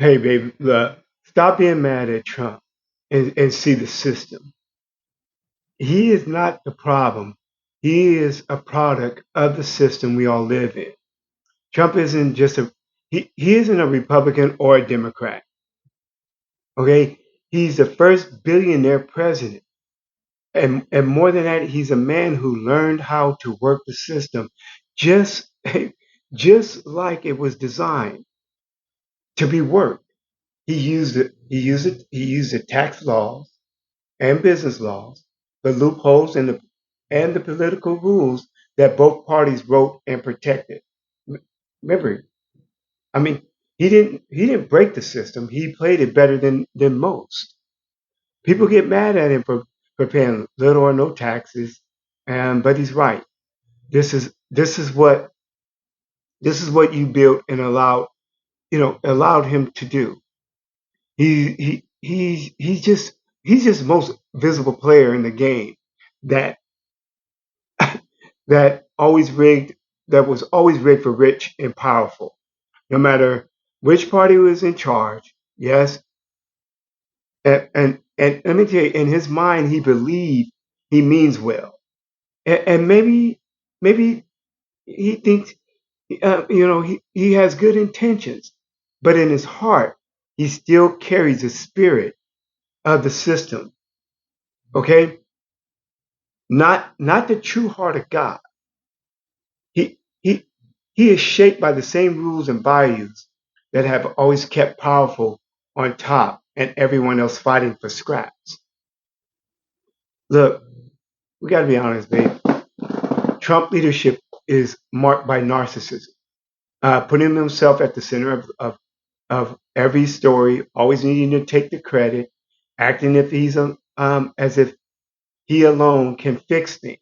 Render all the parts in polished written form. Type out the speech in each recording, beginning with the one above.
Hey, baby, look, stop being mad at Trump and see the system. He is not the problem. He is a product of the system we all live in. Trump isn't just he isn't a Republican or a Democrat. Okay, he's the first billionaire president, and more than that, he's a man who learned how to work the system, just just like it was designed to be worked. He used it. He used it. He used the tax laws and business laws, the loopholes and the political rules that both parties wrote and protected. Remember, I mean, he didn't break the system. He played it better than most. People get mad at him for paying little or no taxes, but he's right. This is what you built and allowed him to do. He's just the most visible player in the game that that always rigged that was always rigged for rich and powerful. No matter which party was in charge, yes, and let me tell you, in his mind, he believed he means well, and maybe he thinks he has good intentions, but in his heart, he still carries the spirit of the system. Okay, not the true heart of God. He he he is shaped by the same rules and values that have always kept powerful on top and everyone else fighting for scraps. Look, we got to be honest, babe. Trump leadership is marked by narcissism, putting himself at the center of every story, always needing to take the credit, acting as if he alone can fix things.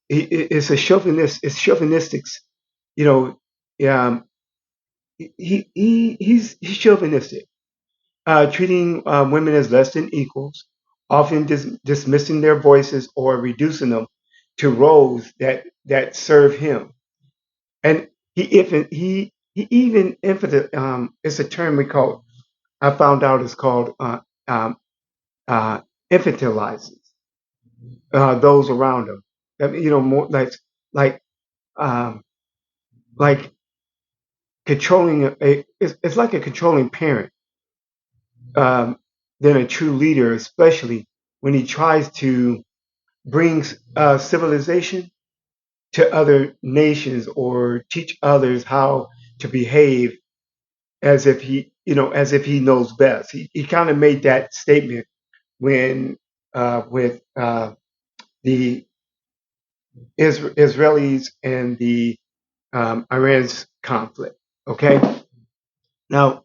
It's a chauvinistic, you know. Um, he's chauvinistic, treating women as less than equals, often dismissing their voices or reducing them to roles that serve him. And he even it's a term we call I found out it's called um, infantilizes those around him. I mean, more like um, like controlling it's like a controlling parent um, than a true leader, especially when he tries to bring civilization to other nations or teach others how to behave as if he knows best. He kind of made that statement when with the Israelis and the Iran's conflict. Okay, now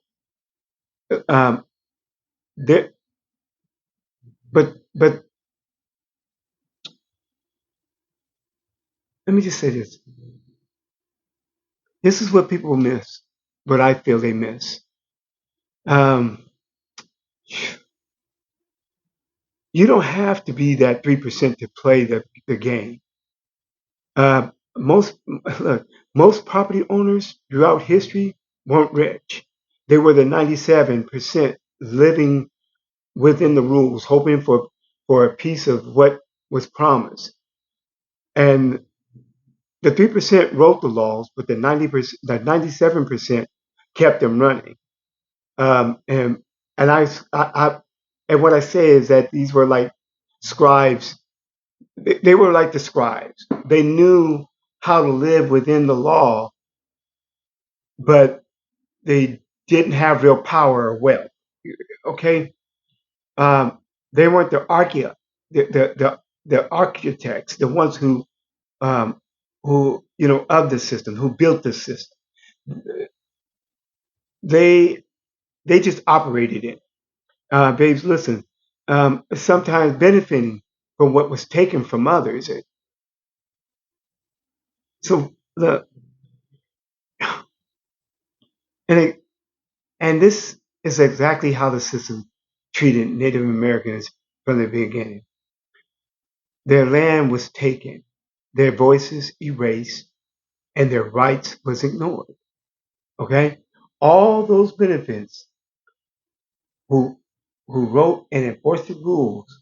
um, there, but let me just say this: this is what people miss. What I feel they miss. Um, you don't have to be that 3% to play the game. Most look, most property owners throughout history weren't rich. They were the 97% living within the rules, hoping for a piece of what was promised. And the 3% wrote the laws, but the 90%, the 97% kept them running. And and I and what I say is that these were like scribes. They were like the scribes. They knew how to live within the law, but they didn't have real power or wealth. Okay, um, they weren't the architects, the ones um, who of the system, who built the system. They they just operated it. Babes, listen. Sometimes benefiting from what was taken from others. So look, and it, and this is exactly how the system treated Native Americans from the beginning. Their land was taken, their voices erased, and their rights was ignored. Okay, all those benefits. who wrote and enforced the rules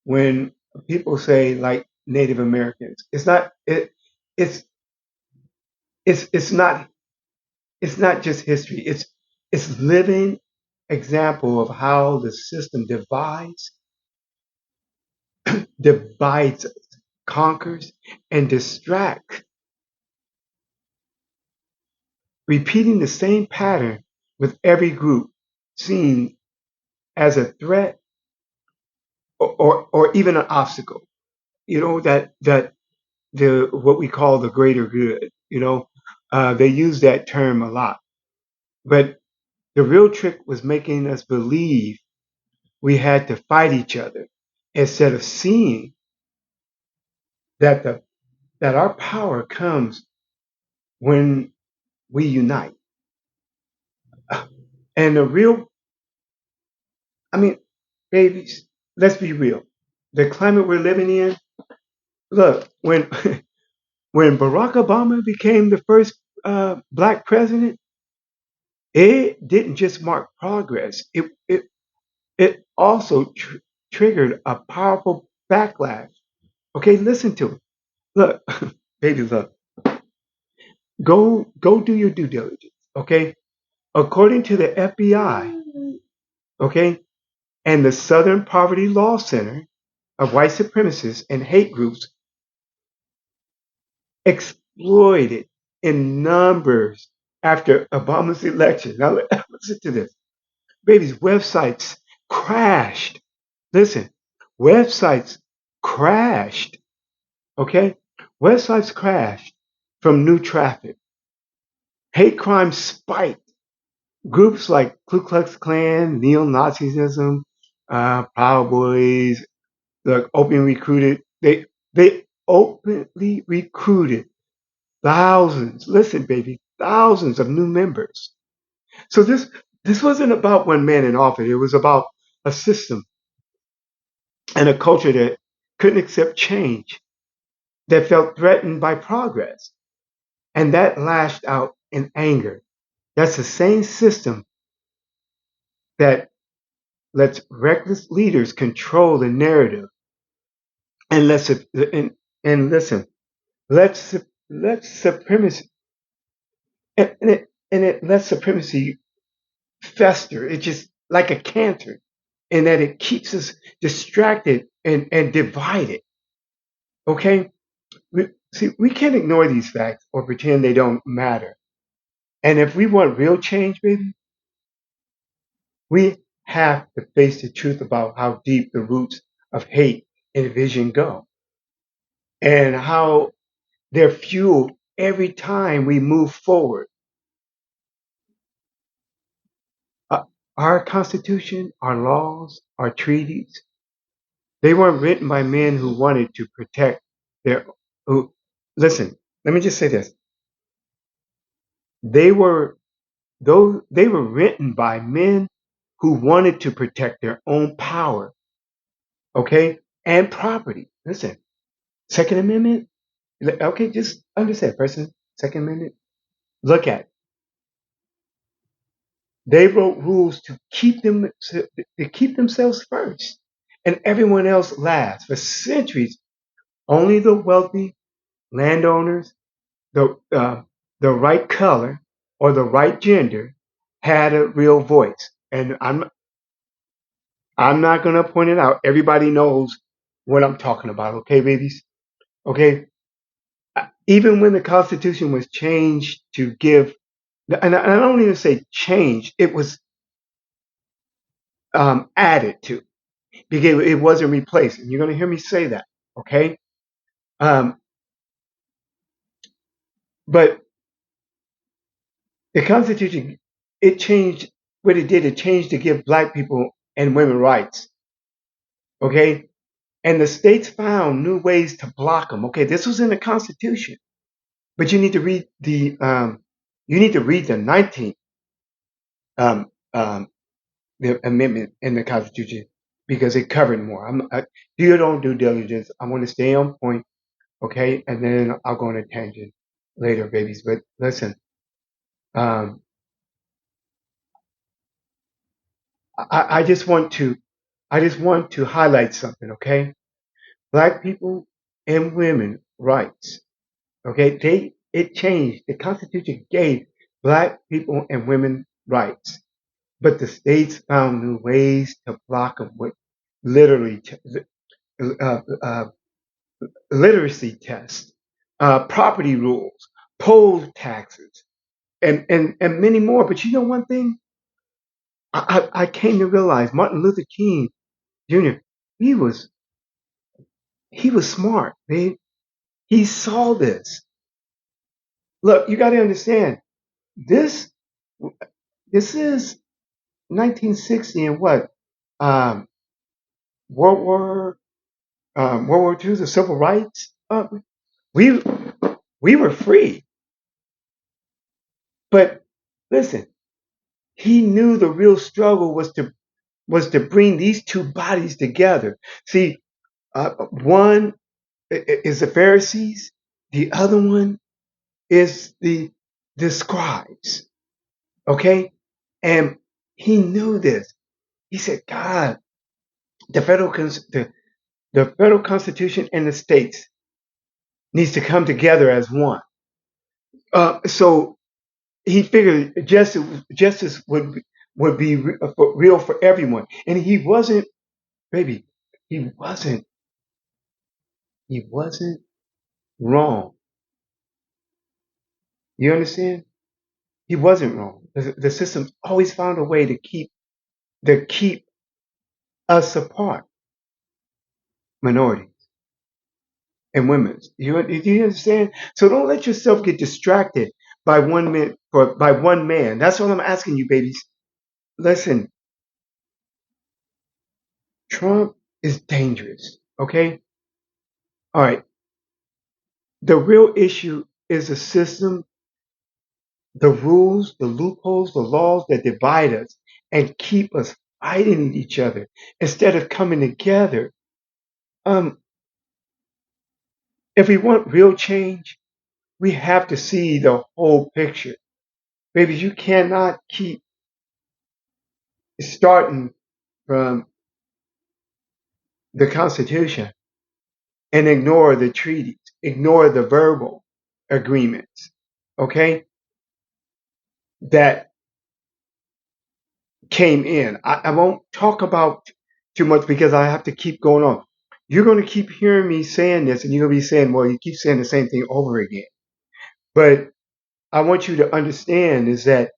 when people say like Native Americans. It's it's not just history. It's living example of how the system divides us, conquers, and distracts, repeating the same pattern with every group seen as a threat or even an obstacle. You know that the what we call the greater good. They use that term a lot, but the real trick was making us believe we had to fight each other instead of seeing that that our power comes when we unite. And the real, I mean, babies, let's be real. The climate we're living in, look, when when Barack Obama became the first black president, it didn't just mark progress. It also triggered a powerful backlash. Okay, listen to it. Look, baby, look. Go do your due diligence. Okay, according to the FBI, okay, and the Southern Poverty Law Center of white supremacists and hate groups exploited in numbers after Obama's election. Now, listen to this. Babies, websites crashed. Listen, websites crashed. Okay? Websites crashed from new traffic. Hate crime spiked. Groups like Ku Klux Klan, neo-Nazism, Proud Boys, the open recruited, they openly recruited thousands, listen, baby, thousands of new members. So this wasn't about one man in office. It was about a system and a culture that couldn't accept change, that felt threatened by progress, and that lashed out in anger. That's the same system that lets reckless leaders control the narrative and listen, let supremacy and it lets supremacy fester. It's just like a cancer, in that it keeps us distracted and divided. Okay, we can't ignore these facts or pretend they don't matter. And if we want real change, baby, we have to face the truth about how deep the roots of hate and division go, and how they're fueled every time we move forward. Uh, our Constitution, our laws, our treaties, they weren't written by men who wanted to protect their. Who, listen, let me just say this: they were they were written by men who wanted to protect their own power, okay, and property. Listen, Second Amendment. Okay, just understand, person. Second Amendment. Look at it. They wrote rules to keep themselves first, and everyone else last. For centuries, only the wealthy landowners, the the right color or the right gender had a real voice. And I'm not gonna point it out. Everybody knows what I'm talking about. Okay, babies. Okay. Even when the Constitution was changed to give, and I don't even say changed, it was added to, because it wasn't replaced. And you're gonna hear me say that. Okay. Um, but the Constitution, it changed. What it did, it changed to give black people and women rights. Okay. And the states found new ways to block them. Okay. This was in the Constitution, but you need to read the 19th um, um, the amendment in the Constitution, because it covered more. Do your own due diligence. I want to stay on point. Okay. And then I'll go on a tangent later, babies. But listen, um, I just want to highlight something, okay? Black people and women rights, okay? It changed. The Constitution gave black people and women rights, but the states found new ways to block them with literally uh, uh, literacy tests, property rules, poll taxes, and many more. But you know one thing, I came to realize Martin Luther King Jr. He was he was smart, man. He saw this. Look, you got to understand this. This is 1960 and what? Um, World War World War II, the Civil Rights. We we were free, but listen, he knew the real struggle was to bring these two bodies together. See, one is the Pharisees, the other one is the scribes. Okay, and he knew this. He said, God, the the federal constitution and the states needs to come together as one. So he figured justice would be real for everyone, and he wasn't, baby, he wasn't he wasn't wrong. You understand? He wasn't wrong. The system always found a way to keep us apart, minorities and women. Do you understand? So don't let yourself get distracted by by one man. That's what I'm asking you, babies. Listen, Trump is dangerous. Okay? All right. The real issue is the system, the rules, the loopholes, the laws that divide us and keep us fighting each other instead of coming together. Um, if we want real change, we have to see the whole picture. Baby, you cannot keep starting from the Constitution and ignore the treaties, ignore the verbal agreements, okay, that came in. I won't talk about too much because I have to keep going on. You're going to keep hearing me saying this, and you're going to be saying, well, you keep saying the same thing over again. But I want you to understand is that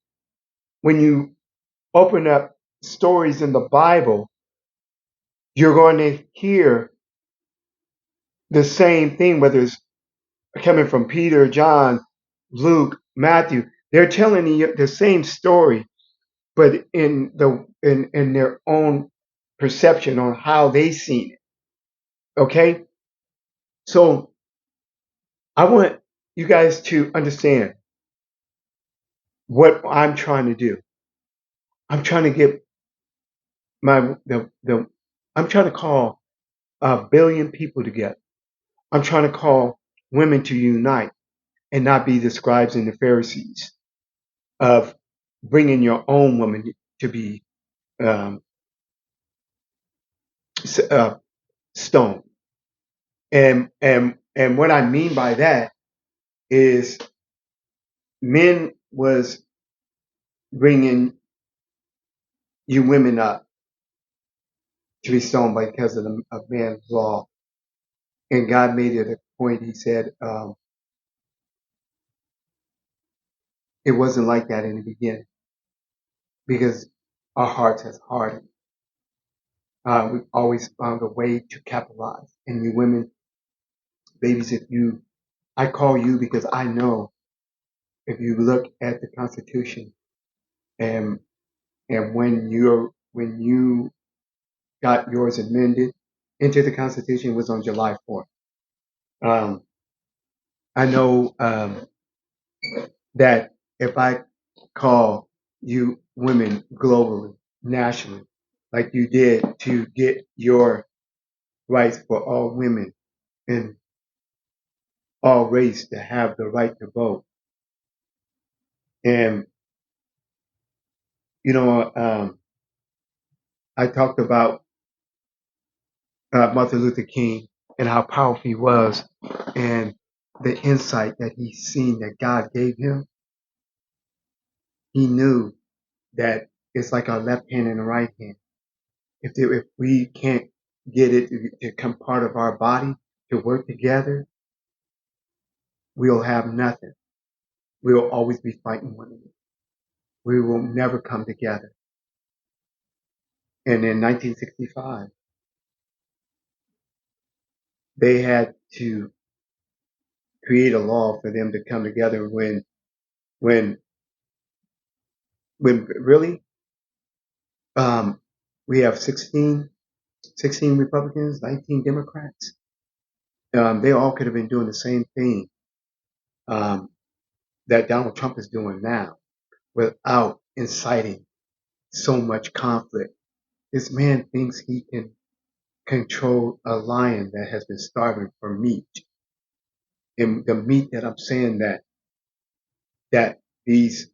when you open up stories in the Bible, you're going to hear the same thing, whether it's coming from Peter, John, Luke, Matthew. They're telling you the same story, but in their own perception on how they seen it. Okay, so I want you guys to understand what I'm trying to do. I'm trying to get my the I'm trying to call 1 billion people together. I'm trying to call women to unite and not be the scribes and the Pharisees of bringing your own woman to be um, stoned. And what I mean by that is men was bringing you women up to be stoned because of man's law, and God made it a point. He said it wasn't like that in the beginning because our hearts has hardened. We've always found a way to capitalize. And you women, babies, I call you because I know if you look at the Constitution and when you got yours amended into the Constitution was on July 4th. Um, I know that if I call you women globally, nationally, like you did to get your rights for all women in all race to have the right to vote, and you know, I talked about Martin Luther King and how powerful he was and the insight that he seen that God gave him. He knew that it's like our left hand and the right hand. If we can't get it to become part of our body to work together, we'll have nothing. We'll always be fighting one another. We will never come together. And in 1965, they had to create a law for them to come together when really we have 16 Republicans, 19 Democrats. They all could have been doing the same thing um, that Donald Trump is doing now without inciting so much conflict. This man thinks he can control a lion that has been starving for meat. And the meat that I'm saying that these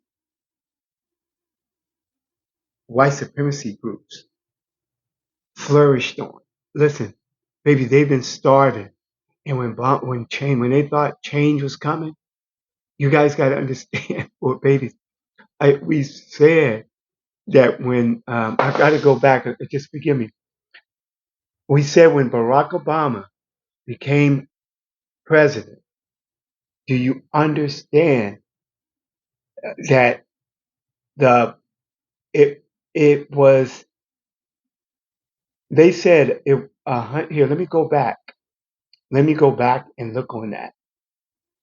white supremacy groups flourished on. Listen, baby, they've been starving. And when they thought change was coming, you guys got to understand, well, babies, we said that when I've got to go back. Just forgive me. We said when Barack Obama became president, do you understand that the it it was they said it here, let me go back. Let me go back and look on that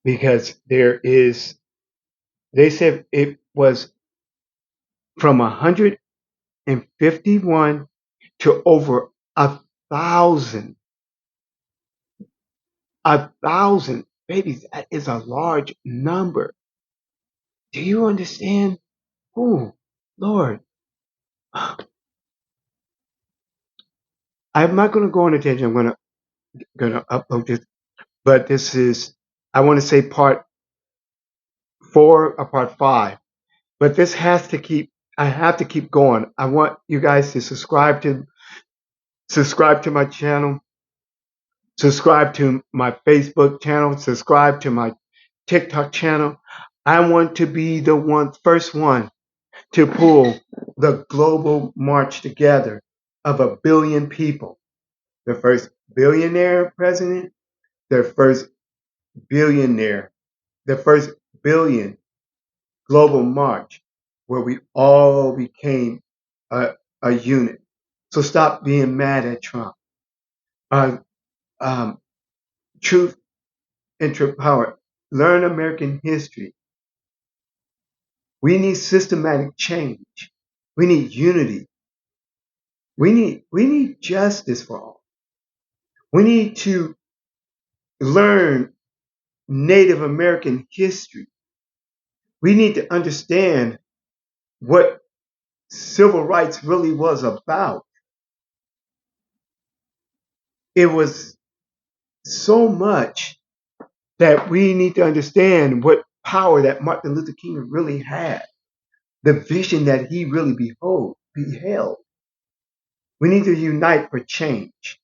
because they said it was from 151 to over 1,000. 1,000 babies. That is a large number. Do you understand? Oh, Lord. I'm not going to go on a tangent. I'm going to upload this, but this is, I want to say part 4 or part 5, but this has to keep, I have to keep going. I want you guys to subscribe to my channel, subscribe to my Facebook channel, subscribe to my TikTok channel. I want to be the first one to pull the global march together of 1 billion people. The first billionaire president, the first billionaire, the first billion global march where we all became a unit. So stop being mad at Trump. Uh, um, truth and true power. Learn American history. We need systematic change. We need unity. We need justice for all. We need to learn Native American history. We need to understand what civil rights really was about. It was so much that we need to understand what power that Martin Luther King really had, the vision that he really beheld. We need to unite for change.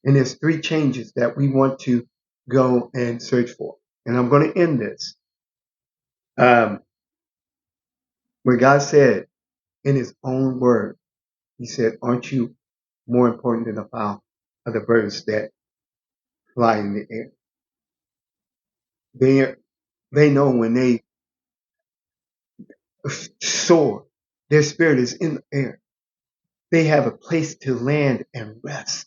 And there's 3 changes that we want to go and search for. And I'm going to end this. When God said in his own word, he said, aren't you more important than the fowl of the birds that fly in the air? They know when they soar, their spirit is in the air. They have a place to land and rest,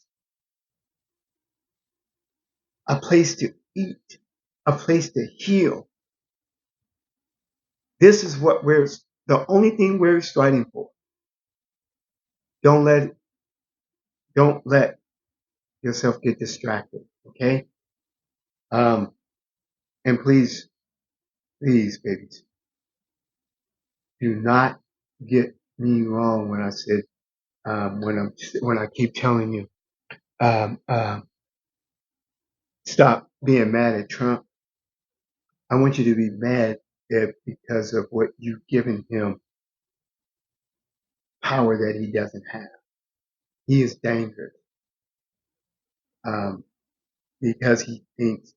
a place to eat, a place to heal. This is what the only thing we're striving for. Don't let yourself get distracted. Okay. And please, babies, do not get me wrong when I said, when I keep telling you, um, um, stop being mad at Trump. I want you to be mad because of what you've given him power that he doesn't have. He is dangerous um, because he thinks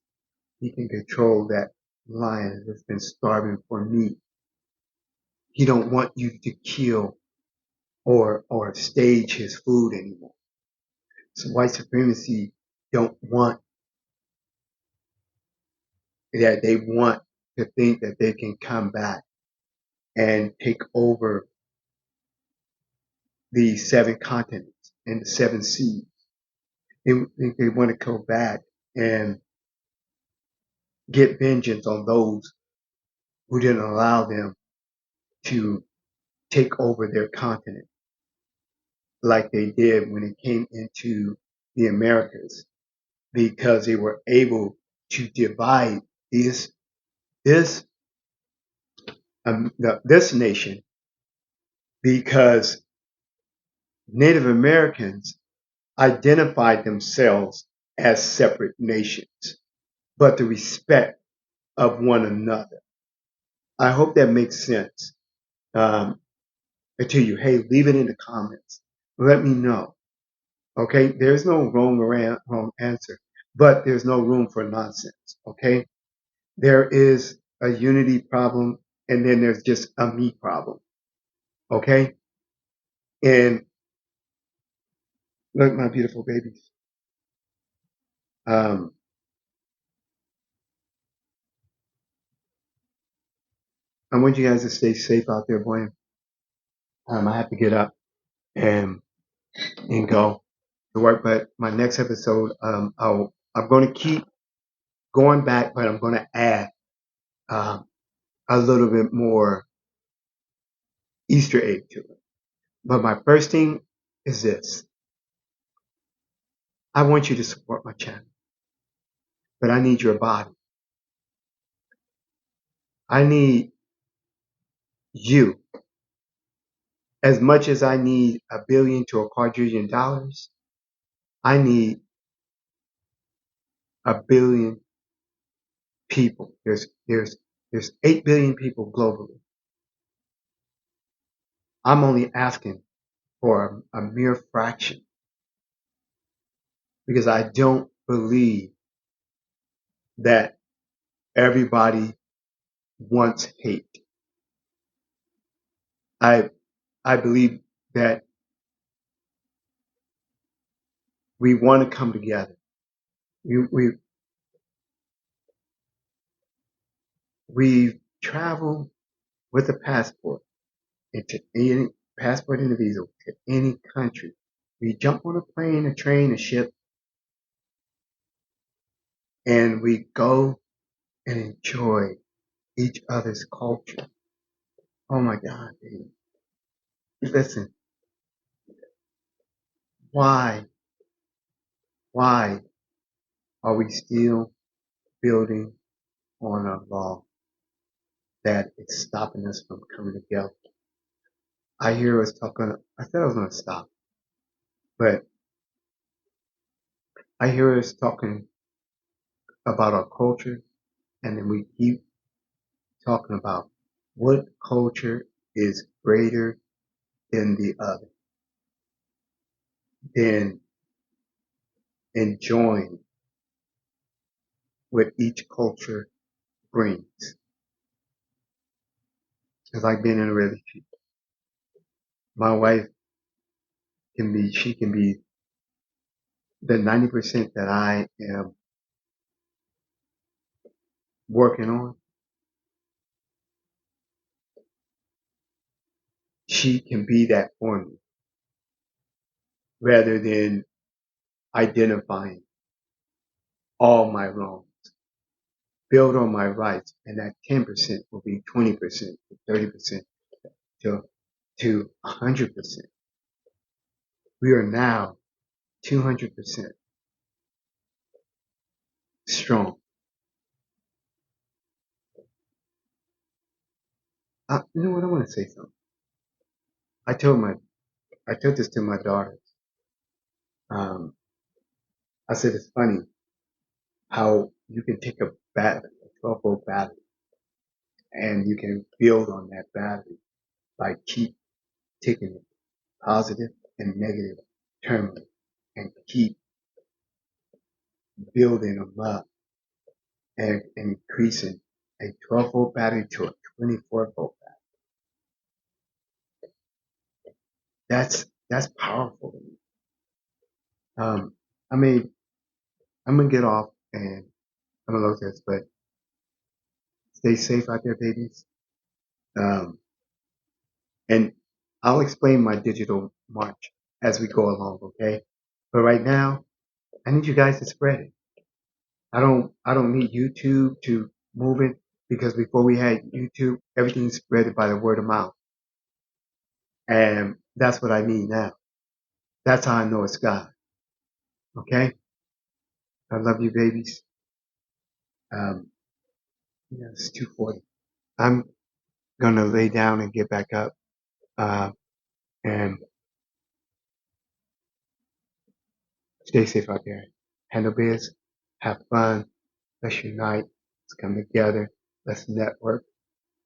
he can control that lion that's been starving for meat. He don't want you to kill or stage his food anymore. So white supremacy don't want that. They want to think that they can come back and take over the seven continents and the seven seas. They want to go back and get vengeance on those who didn't allow them to take over their continent like they did when it came into the Americas, because they were able to divide this this this nation, because Native Americans identified themselves as separate nations, but the respect of one another. I hope that makes sense to you. Hey, leave it in the comments. Let me know. Okay, there's no wrong answer, but there's no room for nonsense. Okay, there is a unity problem, and then there's just a me problem. Okay, and look, my beautiful babies. Um, I want you guys to stay safe out there, boy. I have to get up and go to work, but my next episode, I'm going to keep going back, but I'm going to add um, a little bit more Easter egg to it. But my first thing is this. I want you to support my channel, but I need your body. I need you. As much as I need $1 billion to $1 quadrillion, I need 1 billion people. There's 8 billion people globally. I'm only asking for a mere fraction, because I don't believe that everybody wants hate. I believe that we want to come together. We travel with a passport into any passport and a visa to any country. We jump on a plane, a train, a ship, and we go and enjoy each other's culture. Oh my God, baby. Listen, why are we still building on a law that is stopping us from coming together? I hear us talking, I said I was going to stop, but I hear us talking about our culture, and then we keep talking about what culture is greater than the other, than enjoying what each culture brings. It's like being in a relationship. My wife she can be the 90% that I am working on. She can be that for me, rather than identifying all my wrongs. Build on my rights, and that 10% will be 20% to 30% to 100%. We are now 200% strong. You know what? I want to say something. I told this to my daughters. Um, I said it's funny how you can take a battery, a 12-volt battery, and you can build on that battery by keep taking it positive and negative terminal and keep building them up and increasing a 12-volt battery to a 24-volt battery. That's powerful to me. I mean, I'm gonna get off and I'm gonna look at this, but stay safe out there, babies. Um, and I'll explain my digital march as we go along, okay? But right now, I need you guys to spread it. I don't need YouTube to move it because before we had YouTube, everything's spread by the word of mouth. And that's what I need now. That's how I know it's God. Okay? I love you, babies. Yeah, it's 2:40. I'm gonna lay down and get back up. Uh, and stay safe out there. Handle biz. Have fun. Let's unite. Let's come together. Let's network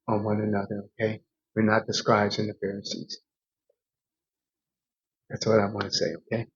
on one another. Okay? We're not the scribes and the Pharisees. That's what I want to say. Okay?